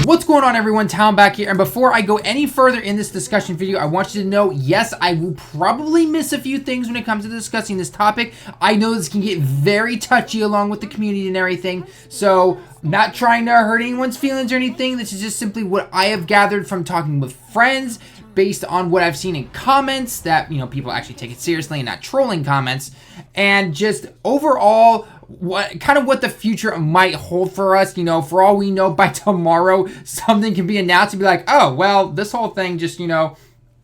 What's going on, everyone? Talon back here, and before I go any further in this discussion video, I want you to know, yes, I will probably miss a few things when it comes to discussing this topic. I know this can get very touchy along with the community and everything, so not trying to hurt anyone's feelings or anything. This is just simply what I have gathered from talking with friends, based on what I've seen in comments that, you know, people actually take it seriously and not trolling comments, and just overall what the future might hold for us. You know, for all we know, by tomorrow something can be announced and be like, oh well, this whole thing just, you know,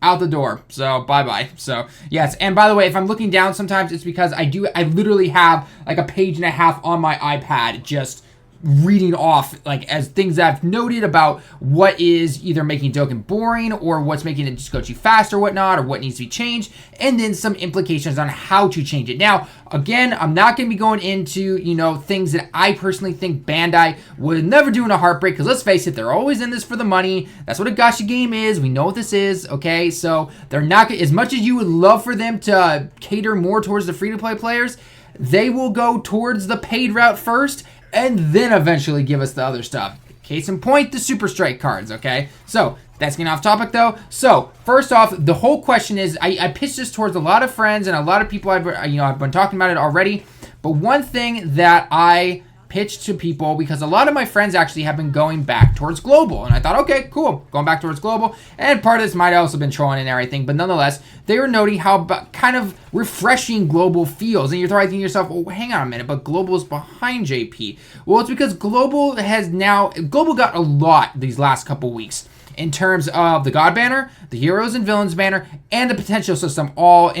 out the door, so bye-bye. So yes, and by the way, if I'm looking down sometimes, it's because I literally have like a page and a half on my iPad just reading off, like, as things that I've noted about what is either making Dokkan boring or what's making it just go too fast or whatnot, or what needs to be changed, and then some implications on how to change it. Now, again, I'm not going to be going into, you know, things that I personally think Bandai would never do in a heartbreak, because let's face it, they're always in this for the money. That's what a gacha game is. We know what this is, okay? So they're not gonna, as much as you would love for them to cater more towards the free-to-play players, they will go towards the paid route first, and then eventually give us the other stuff. Case in point, the Super Strike cards, okay? So, that's getting off topic though. So, first off, the whole question is, I pitched this towards a lot of friends and a lot of people I've been talking about it already, but one thing that I pitched to people, because a lot of my friends actually have been going back towards global, and I thought, okay, cool, going back towards global, and part of this might have also been trolling and everything, but nonetheless, they were noting how kind of refreshing global feels, and you're thinking to yourself, oh, hang on a minute, but global is behind JP. Well, it's because global got a lot these last couple weeks, in terms of the God banner, the heroes and villains banner, and the potential system, all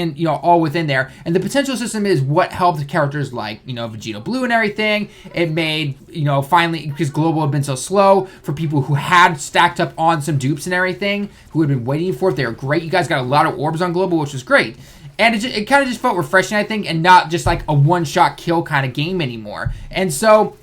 within there. And the potential system is what helped characters like, you know, Vegeta Blue and everything. It made, you know, finally, because global had been so slow, for people who had stacked up on some dupes and everything, who had been waiting for it, they were great. You guys got a lot of orbs on global, which was great. And it kind of just felt refreshing, I think, and not just like a one-shot kill kind of game anymore. And so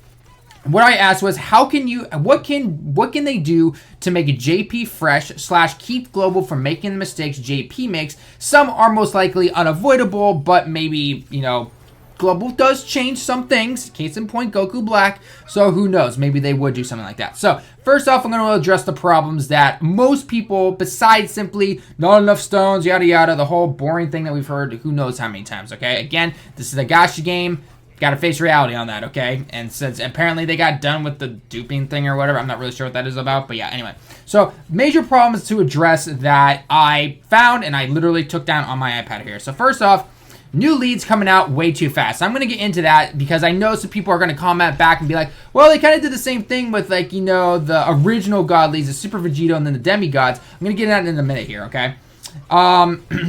what I asked was, what can they do to make a JP fresh / keep global from making the mistakes JP makes? Some are most likely unavoidable, but maybe, you know, global does change some things. Case in point, Goku Black. So who knows? Maybe they would do something like that. So first off, I'm going to address the problems that most people, besides simply not enough stones, yada yada, the whole boring thing that we've heard who knows how many times, okay? Again, this is a gacha game. Got to face reality on that, okay? And since apparently they got done with the duping thing or whatever, I'm not really sure what that is about, but yeah, anyway. So, major problems to address that I found, and I literally took down on my iPad here. So, first off, new leads coming out way too fast. I'm going to get into that because I know some people are going to comment back and be like, well, they kind of did the same thing with, like, you know, the original God leads, the Super Vegito, and then the demigods. I'm going to get into that in a minute here, okay?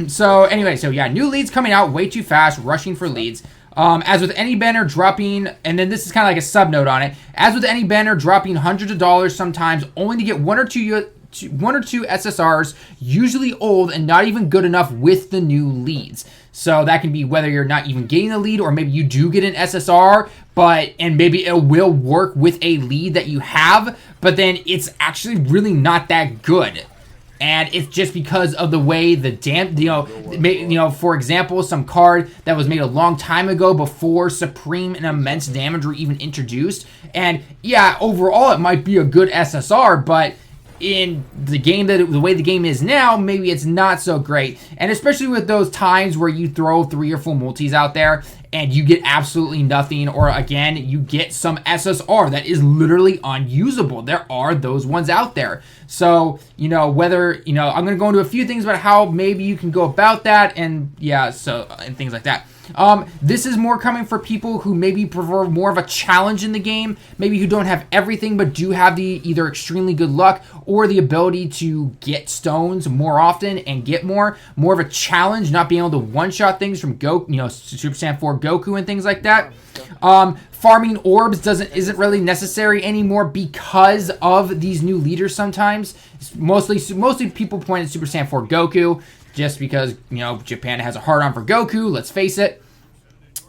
So, anyway, so yeah, new leads coming out way too fast, rushing for leads. As with any banner dropping, and then this is kind of like a sub note on it, as with any banner dropping hundreds of dollars sometimes, only to get one or two SSRs, usually old and not even good enough with the new leads. So that can be whether you're not even getting a lead, or maybe you do get an SSR, and maybe it will work with a lead that you have, but then it's actually really not that good. And it's just because of the way for example, some card that was made a long time ago before Supreme and Immense Damage were even introduced. And yeah, overall it might be a good SSR, but in the game, the way the game is now, maybe it's not so great. And especially with those times where you throw 3 or 4 multis out there and you get absolutely nothing, or again, you get some SSR that is literally unusable. There are those ones out there. So, you know, whether, you know, I'm going to go into a few things about how maybe you can go about that, and yeah, so, and things like that. This is more coming for people who maybe prefer more of a challenge in the game, maybe who don't have everything but do have the either extremely good luck or the ability to get stones more often and get more of a challenge, not being able to one-shot things from Goku, you know, Super Saiyan 4 Goku and things like that. Farming orbs isn't really necessary anymore because of these new leaders sometimes. It's mostly people point at Super Saiyan 4 Goku, just because, you know, Japan has a hard-on for Goku, let's face it.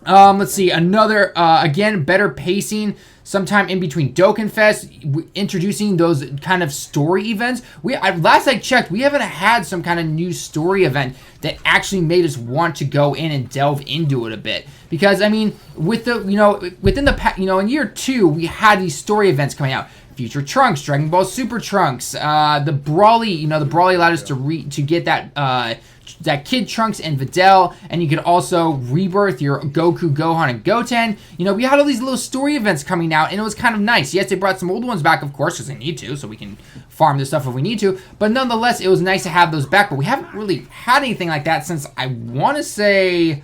Let's see, another, again, better pacing sometime in between Dokkan Fest, introducing those kind of story events. Last I checked, we haven't had some kind of new story event that actually made us want to go in and delve into it a bit. Because, I mean, with the, you know, within the, you know, in year 2, we had these story events coming out. Future Trunks, Dragon Ball Super Trunks, the Brawly, you know, the Brawly allowed us to get that Kid Trunks and Videl, and you could also rebirth your Goku, Gohan, and Goten. You know, we had all these little story events coming out, and it was kind of nice. Yes, they brought some old ones back, of course, because they need to, so we can farm this stuff if we need to, but nonetheless, it was nice to have those back, but we haven't really had anything like that since, I want to say,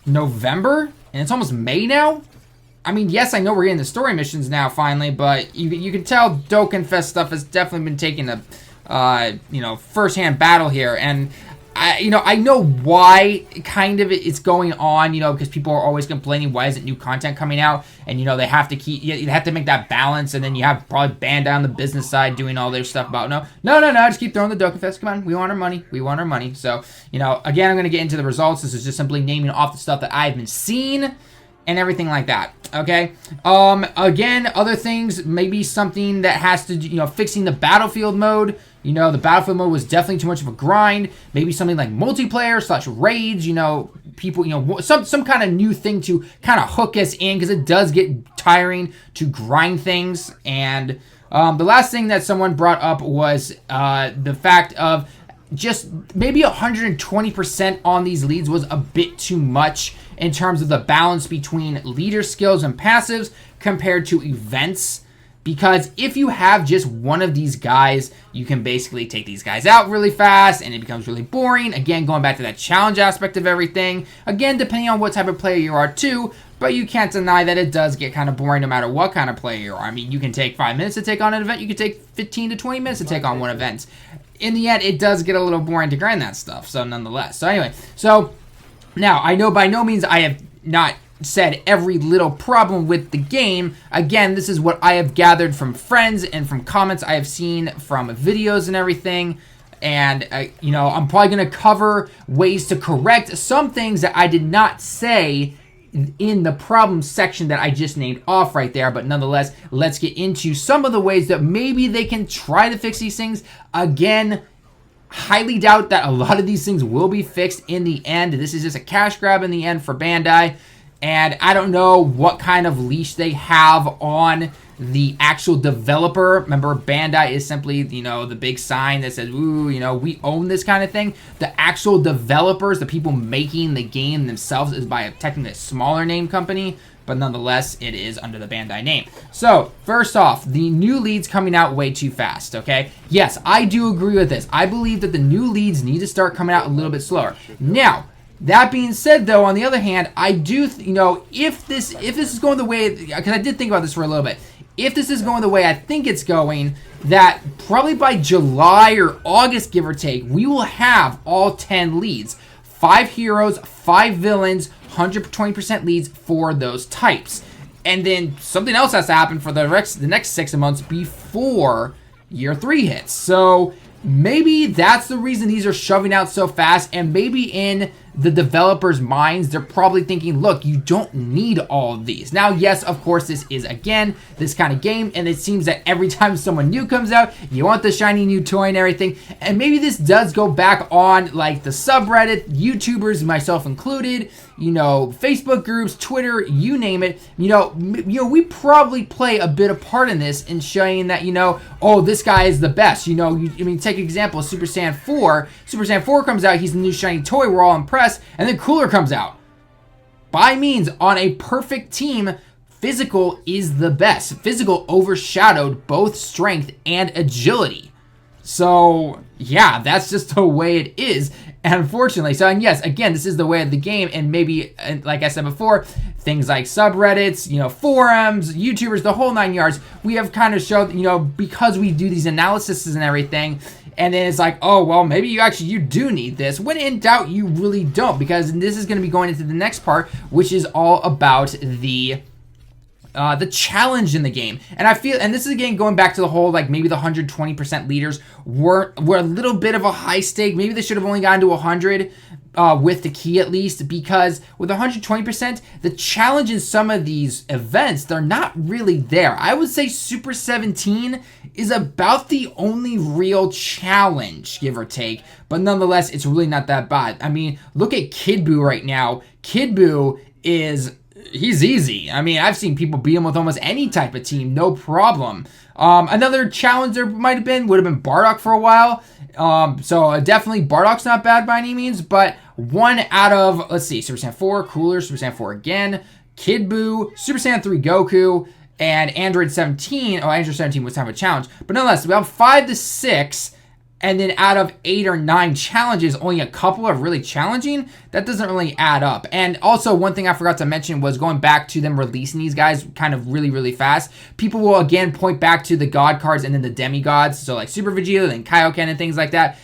November, and it's almost May now. I mean, yes, I know we're getting the story missions now, finally, but you can tell Dokkan Fest stuff has definitely been taking a, you know, first-hand battle here, and I know why kind of it's going on, you know, because people are always complaining, why isn't new content coming out? And, you know, they have to you have to make that balance, and then you have probably Bandai on the business side doing all their stuff about, no, just keep throwing the Dokkan Fest. Come on, we want our money. So, you know, again, I'm going to get into the results. This is just simply naming off the stuff that I've been seeing and everything like that, okay? Again, other things, maybe something that has to, you know, fixing the battlefield mode. You know, the battlefield mode was definitely too much of a grind. Maybe something like multiplayer / raids, you know, people, you know, some kind of new thing to kind of hook us in, because it does get tiring to grind things. And the last thing that someone brought up was the fact of just maybe 120% on these leads was a bit too much in terms of the balance between leader skills and passives compared to events. Because if you have just one of these guys, you can basically take these guys out really fast, and it becomes really boring. Again, going back to that challenge aspect of everything. Again, depending on what type of player you are too, but you can't deny that it does get kind of boring no matter what kind of player you are. I mean, you can take 5 minutes to take on an event. You can take 15 to 20 minutes to take on one event. In the end, it does get a little boring to grind that stuff, so nonetheless. So anyway, so now, I know by no means I have not said every little problem with the game. Again, this is what I have gathered from friends and from comments I have seen from videos and everything. And, you know, I'm probably going to cover ways to correct some things that I did not say in the problem section that I just named off right there. But nonetheless, let's get into some of the ways that maybe they can try to fix these things. Again, highly doubt that a lot of these things will be fixed in the end. This is just a cash grab in the end for Bandai. And I don't know what kind of leash they have on the actual developer. Remember, Bandai is simply, you know, the big sign that says, ooh, you know, we own this kind of thing. The actual developers, the people making the game themselves, is by a technically smaller name company, but nonetheless, it is under the Bandai name. So, first off, the new leads coming out way too fast, okay? Yes, I do agree with this. I believe that the new leads need to start coming out a little bit slower. Now, that being said, though, on the other hand, I do, you know, if this is going the way, because I did think about this for a little bit, if this is going the way I think it's going, that probably by July or August, give or take, we will have all 10 leads. 5 heroes, 5 villains, 120% leads for those types. And then something else has to happen for the next 6 months before year 3 hits. So maybe that's the reason these are shoving out so fast, and maybe in the developers' minds, they're probably thinking, look, you don't need all of these. Now, yes, of course, this is, again, this kind of game, and it seems that every time someone new comes out, you want the shiny new toy and everything, and maybe this does go back on, like, the subreddit, YouTubers, myself included, you know, Facebook groups, Twitter, you name it. You know, we probably play a bit of part in this in showing that, you know, oh, this guy is the best. You know, I mean, take an example, Super Saiyan 4. Super Saiyan 4 comes out, he's the new shiny toy, we're all impressed. And then Cooler comes out. By means, on a perfect team, Physical is the best. Physical overshadowed both strength and agility. So, yeah, that's just the way it is, unfortunately. So, and yes, again, this is the way of the game, and maybe, like I said before, things like subreddits, you know, forums, YouTubers, the whole 9 yards, we have kind of showed, you know, because we do these analyses and everything, and then it's like, oh, well, maybe you do need this. When in doubt, you really don't, because this is going to be going into the next part, which is all about the challenge in the game. And I feel, and this is again going back to the whole, like, maybe the 120% leaders were a little bit of a high stake. Maybe they should have only gotten to 100 with the key at least, because with 120%, the challenge in some of these events, they're not really there. I would say Super 17 is about the only real challenge, give or take, but nonetheless, it's really not that bad. I mean, look at Kid Buu right now. Kid Buu is he's easy. I mean, I've seen people beat him with almost any type of team, no problem. Another challenge there would have been Bardock for a while. So definitely Bardock's not bad by any means, but one out of, let's see, Super Saiyan 4, Cooler, Super Saiyan 4 again, Kid Buu, Super Saiyan 3 Goku, and Android 17. Oh, Android 17 was kind of a challenge. But nonetheless, we have 5 to 6. And then out of 8 or 9 challenges, only a couple are really challenging. That doesn't really add up. And also, one thing I forgot to mention was going back to them releasing these guys kind of really, really fast. People will, again, point back to the God cards and then the demigods. So, like Super Vegeta and Kaioken and things like that.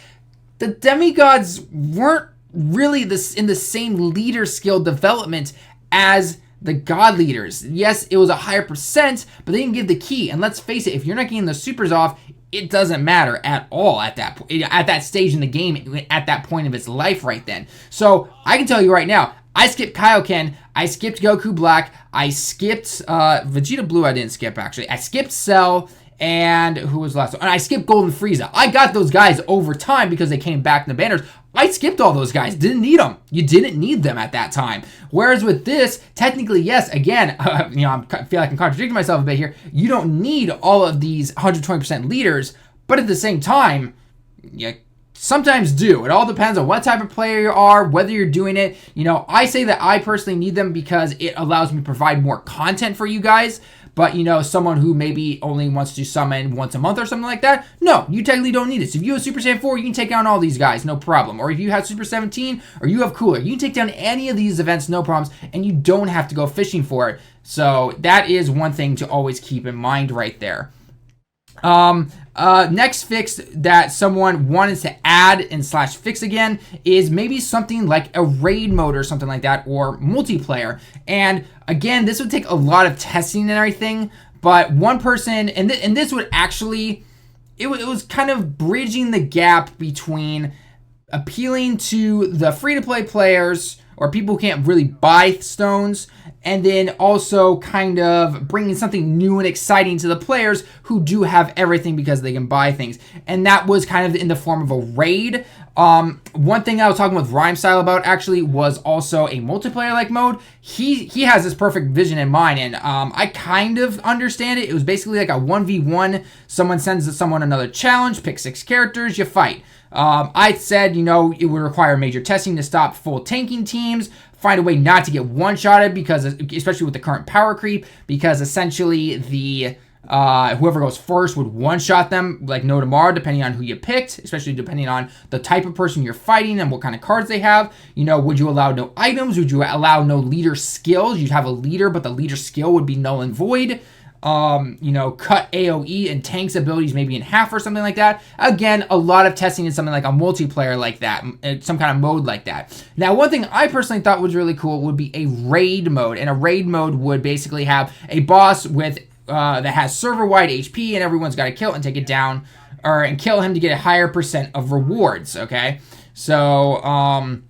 The demigods weren't really in the same leader skill development as the God leaders. Yes, it was a higher percent, but they didn't give the key. And let's face it, if you're not getting the supers off, it doesn't matter at all at that stage in the game, at that point of its life right then. So I can tell you right now, I skipped Kaioken, I skipped Goku Black, I skipped Vegeta Blue. I didn't skip actually. I skipped Cell, and who was last one? And I skipped Golden Frieza. I got those guys over time because they came back in the banners. I skipped all those guys. Didn't need them. You didn't need them at that time. Whereas with this, technically, yes, again, I feel like I'm contradicting myself a bit here. You don't need all of these 120% leaders, but at the same time, you sometimes do. It all depends on what type of player you are, whether you're doing it. I say that I personally need them because it allows me to provide more content for you guys. But, someone who maybe only wants to summon once a month or something like that, no, you technically don't need it. So if you have Super Saiyan 4, you can take down all these guys, no problem. Or if you have Super 17 or you have Cooler, you can take down any of these events, no problems, and you don't have to go fishing for it. So that is one thing to always keep in mind right there. Next fix that someone wanted to add and / fix again is maybe something like a raid mode or something like that, or multiplayer. And again, this would take a lot of testing and everything, but one person, and this would actually, it was kind of bridging the gap between appealing to the free-to-play players or people who can't really buy stones, and then also kind of bringing something new and exciting to the players who do have everything because they can buy things. And that was kind of in the form of a raid. One thing I was talking with Rhyme Style about actually was also a multiplayer-like mode. He has this perfect vision in mind, and I kind of understand it. It was basically like a 1v1. Someone sends someone another challenge, pick 6 characters, you fight. I said, it would require major testing to stop full tanking teams, find a way not to get one-shotted, because, especially with the current power creep, because essentially the whoever goes first would one-shot them like no tomorrow, depending on who you picked, especially depending on the type of person you're fighting and what kind of cards they have. Would you allow no items? Would you allow no leader skills? You'd have a leader, but the leader skill would be null and void. Cut AoE and tanks abilities maybe in half or something like that. Again, a lot of testing in something like a multiplayer like that, some kind of mode like that. Now, one thing I personally thought was really cool would be a raid mode, and a raid mode would basically have a boss with that has server-wide HP, and everyone's got to kill and take it down, and kill him to get a higher % of rewards. Okay. So,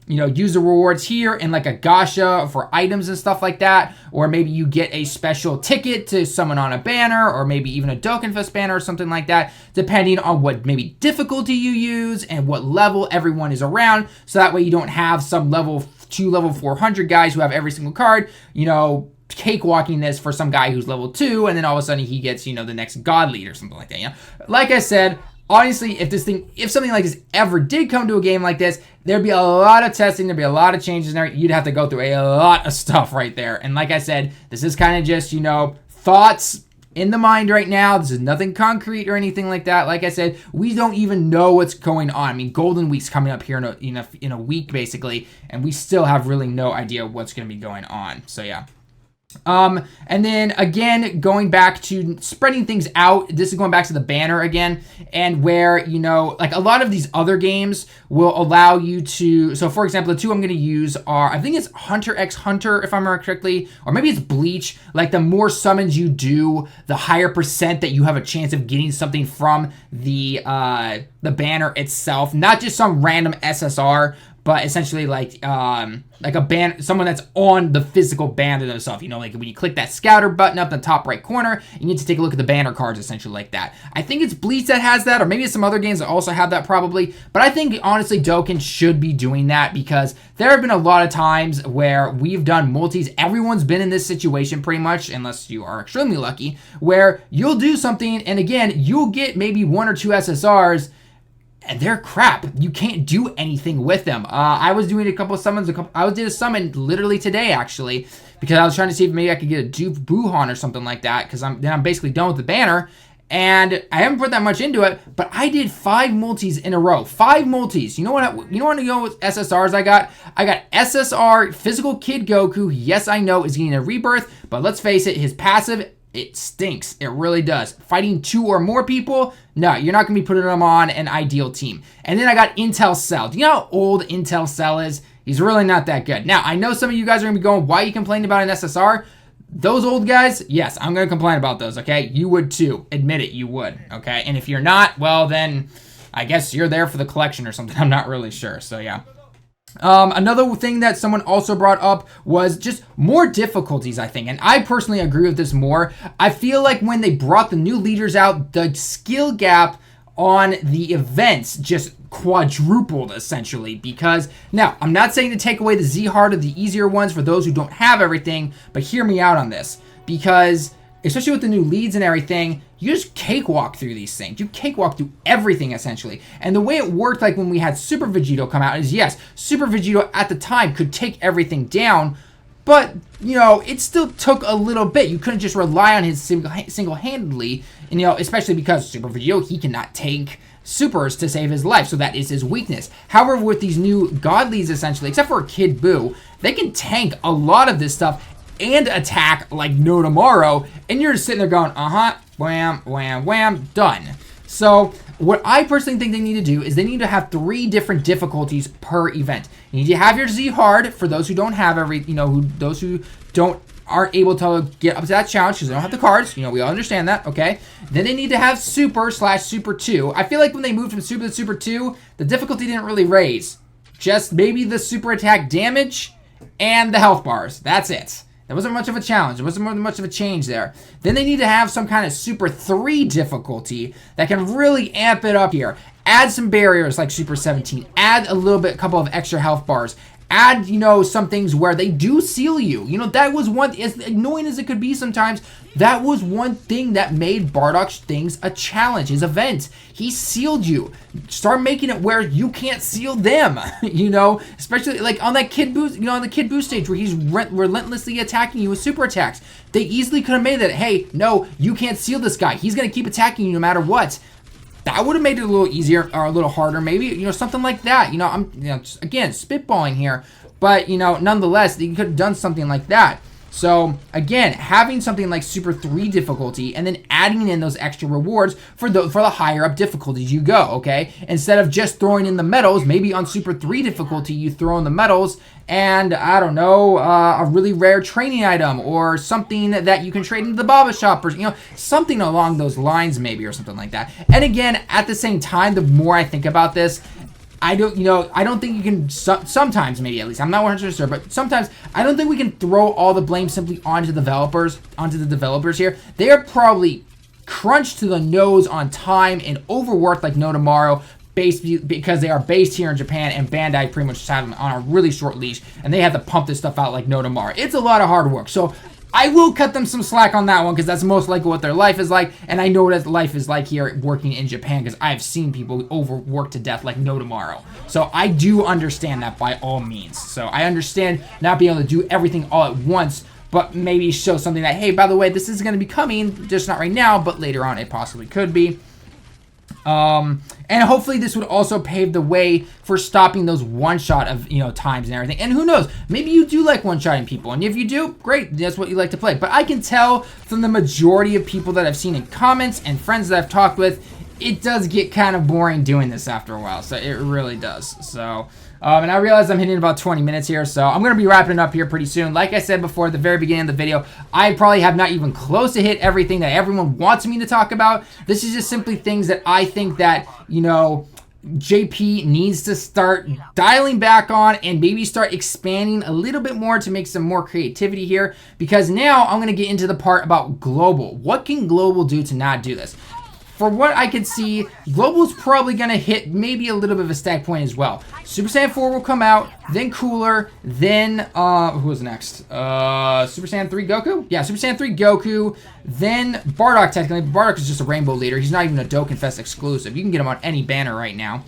use the rewards here in like a gacha for items and stuff like that. Or maybe you get a special ticket to summon on a banner, or maybe even a Dokkan Fest banner or something like that, depending on what maybe difficulty you use and what level everyone is around. So that way you don't have some level 2, level 400 guys who have every single card, cakewalking this for some guy who's level 2, and then all of a sudden he gets, the next god lead or something like that. Like I said, honestly, if something like this ever did come to a game like this, there'd be a lot of testing, there'd be a lot of changes in there. You'd have to go through a lot of stuff right there. And like I said, this is kind of just, thoughts in the mind right now. This is nothing concrete or anything like that. Like I said, we don't even know what's going on. I mean, Golden Week's coming up here in a week, basically, and we still have really no idea what's going to be going on. So, yeah. And then again, going back to spreading things out, this is going back to the banner again, and where, like a lot of these other games will allow you to, so for example, the two I'm going to use are, I think it's Hunter x Hunter, if I remember correctly, or maybe it's Bleach. Like the more summons you do, the higher % that you have a chance of getting something from the banner itself, not just some random SSR, but essentially like a band, someone that's on the physical banner themselves. You know, like when you click that scouter button up in the top right corner, you need to take a look at the banner cards, essentially like that. I think it's Bleach that has that, or maybe it's some other games that also have that probably, but I think honestly Dokkan should be doing that, because there have been a lot of times where we've done multis. Everyone's been in this situation pretty much, unless you are extremely lucky, where you'll do something and again, you'll get maybe 1 or 2 SSRs, and they're crap. You can't do anything with them. I was doing a couple of summons. I did a summon literally today, actually, because I was trying to see if maybe I could get a dupe Buhan or something like that, because I'm basically done with the banner, and I haven't put that much into it, but I did 5 multis in a row. 5 multis. You know what to go with SSRs I got? I got SSR Physical Kid Goku. Yes, I know, is getting a rebirth, but let's face it, his passive, it stinks. It really does. Fighting 2 or more people, no, you're not going to be putting them on an ideal team. And then I got Intel Cell. Do you know how old Intel Cell is? He's really not that good. Now, I know some of you guys are going to be going, why are you complaining about an SSR? Those old guys, yes, I'm going to complain about those, okay? You would too. Admit it, you would, okay? And if you're not, well, then I guess you're there for the collection or something. I'm not really sure, so yeah. Another thing that someone also brought up was just more difficulties, I think. And I personally agree with this more. I feel like when they brought the new leaders out, the skill gap on the events just quadrupled, essentially. Because, now, I'm not saying to take away the Z hard or the easier ones for those who don't have everything, but hear me out on this. Because, especially with the new leads and everything, you just cakewalk through these things. You cakewalk through everything, essentially. And the way it worked, like when we had Super Vegito come out, is yes, Super Vegito at the time could take everything down, but, you know, it still took a little bit. You couldn't just rely on his single-handedly, and, you know, especially because Super Vegito, he cannot take supers to save his life, so that is his weakness. However, with these new God leads, essentially, except for Kid Buu, they can tank a lot of this stuff and attack like no tomorrow, and you're just sitting there going, wham, wham, wham, done. So what I personally think they need to do is they need to have 3 different difficulties per event. You need to have your Z hard for those who don't have those who aren't able to get up to that challenge because they don't have the cards. You know, we all understand that, okay? Then they need to have Super/Super 2. I feel like when they moved from Super to Super 2, the difficulty didn't really raise. Just maybe the super attack damage and the health bars. That's it. There wasn't much of a challenge. There wasn't much of a change there. Then they need to have some kind of Super 3 difficulty that can really amp it up here. Add some barriers like Super 17. Add a couple of extra health bars. Add, you know, some things where they do seal you. You know, that was one, as annoying as it could be sometimes, that was one thing that made Bardock's things a challenge, his event. He sealed you. Start making it where you can't seal them, you know, especially like on that Kid Buu, you know, on the Kid Buu stage where he's relentlessly attacking you with super attacks. They easily could have made that, hey, no, you can't seal this guy. He's going to keep attacking you no matter what. That would have made it a little easier or a little harder, maybe, you know, something like that. You know, I'm, you know, just, again, spitballing here, but, you know, nonetheless, you could have done something like that. So, again, having something like Super 3 difficulty and then adding in those extra rewards for the higher up difficulties you go, okay? Instead of just throwing in the medals, maybe on Super 3 difficulty, you throw in the medals and, I don't know, a really rare training item or something that you can trade into the Baba shop or, you know, something along those lines maybe or something like that. And again, at the same time, the more I think about this, I don't think you can, sometimes maybe at least, I'm not 100% sure, but sometimes I don't think we can throw all the blame simply onto the developers here. They are probably crunched to the nose on time and overworked like no tomorrow, because they are based here in Japan and Bandai pretty much just have them on a really short leash and they have to pump this stuff out like no tomorrow. It's a lot of hard work. So I will cut them some slack on that one because that's most likely what their life is like, and I know what life is like here working in Japan because I've seen people overwork to death like no tomorrow. So I do understand that by all means. So I understand not being able to do everything all at once, but maybe show something that, hey, by the way, this is going to be coming, just not right now, but later on it possibly could be. And hopefully this would also pave the way for stopping those one-shot of, you know, times and everything. And who knows, maybe you do like one-shotting people, and if you do, great, that's what you like to play. But I can tell from the majority of people that I've seen in comments and friends that I've talked with, it does get kind of boring doing this after a while. So it really does. So, and I realize I'm hitting about 20 minutes here, so I'm going to be wrapping it up here pretty soon. Like I said before at the very beginning of the video, I probably have not even close to hit everything that everyone wants me to talk about. This is just simply things that I think that, you know, JP needs to start dialing back on and maybe start expanding a little bit more to make some more creativity here, because now I'm going to get into the part about global. What can global do to not do this? For what I can see, Global's probably going to hit maybe a little bit of a stack point as well. Super Saiyan 4 will come out, then Cooler, then, who was next? Super Saiyan 3 Goku? Yeah, Super Saiyan 3 Goku, then Bardock technically. Bardock is just a Rainbow Leader. He's not even a Dokkan Fest exclusive. You can get him on any banner right now.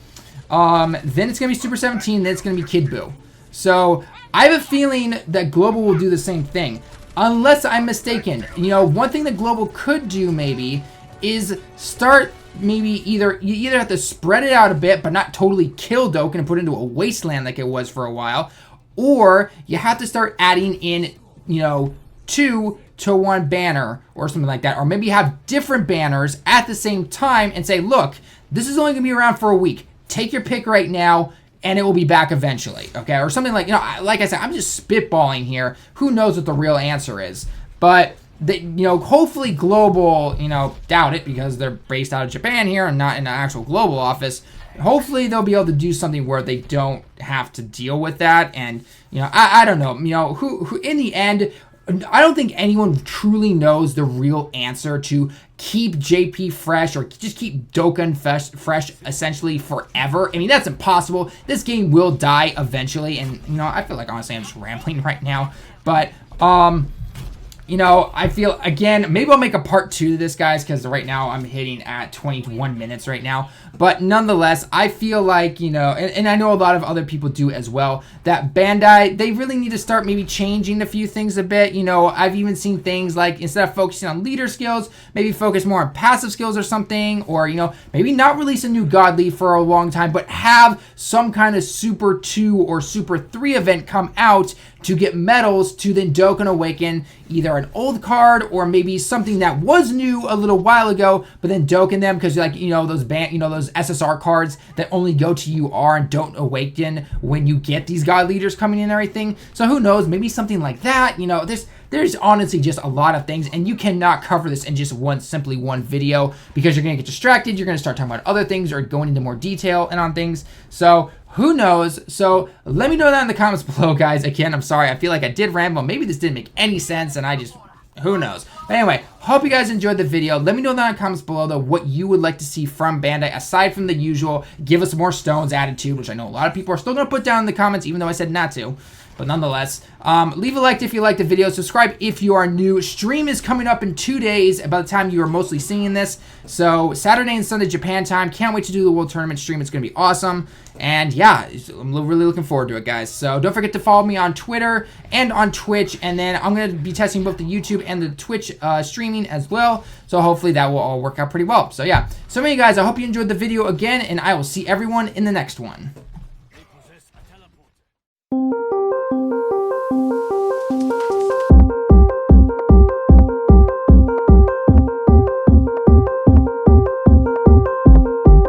Then it's going to be Super 17, then it's going to be Kid Buu. So, I have a feeling that Global will do the same thing. Unless I'm mistaken. You know, one thing that Global could do maybe is start maybe you either have to spread it out a bit but not totally kill Dokkan and put it into a wasteland like it was for a while, or you have to start adding in, you know, 2 to 1 banner or something like that, or maybe have different banners at the same time and say, look, this is only gonna be around for a week, take your pick right now and it will be back eventually, okay? Or something like, you know, like I said, I'm just spitballing here, who knows what the real answer is, but you know, hopefully Global, you know, doubt it because they're based out of Japan here and not in an actual global office. Hopefully they'll be able to do something where they don't have to deal with that. And, you know, I don't know, you know, who in the end, I don't think anyone truly knows the real answer to keep JP fresh or just keep Dokkan fresh essentially forever. I mean, that's impossible. This game will die eventually. And, you know, I feel like honestly I'm just rambling right now. But, you know, I feel, again, maybe I'll make a part 2 to this, guys, because right now I'm hitting at 21 minutes right now. But nonetheless, I feel like, you know, and I know a lot of other people do as well, that Bandai, they really need to start maybe changing a few things a bit. You know, I've even seen things like, instead of focusing on leader skills, maybe focus more on passive skills or something. Or, you know, maybe not release a new God League for a long time, but have some kind of Super 2 or Super 3 event come out to get medals to then Dokkan Awaken either an old card or maybe something that was new a little while ago, but then Dokkan them because, like, you know, those those SSR cards that only go to UR and don't awaken when you get these God Leaders coming in and everything. So who knows, maybe something like that. You know, there's honestly just a lot of things, and you cannot cover this in just simply one video because you're going to get distracted. You're going to start talking about other things or going into more detail and on things. So who knows? So let me know that in the comments below, guys. Again, I'm sorry. I feel like I did ramble. Maybe this didn't make any sense, and who knows? But anyway, hope you guys enjoyed the video. Let me know down in the comments below, though, what you would like to see from Bandai, aside from the usual, give us more stones attitude, which I know a lot of people are still going to put down in the comments, even though I said not to. But nonetheless, leave a like if you liked the video. Subscribe if you are new. Stream is coming up in 2 days by the time you are mostly seeing this. So Saturday and Sunday Japan time. Can't wait to do the World Tournament stream. It's going to be awesome. And yeah, I'm really looking forward to it, guys. So don't forget to follow me on Twitter and on Twitch. And then I'm going to be testing both the YouTube and the Twitch streaming as well. So hopefully that will all work out pretty well. So yeah. So anyway, guys, I hope you enjoyed the video again. And I will see everyone in the next one.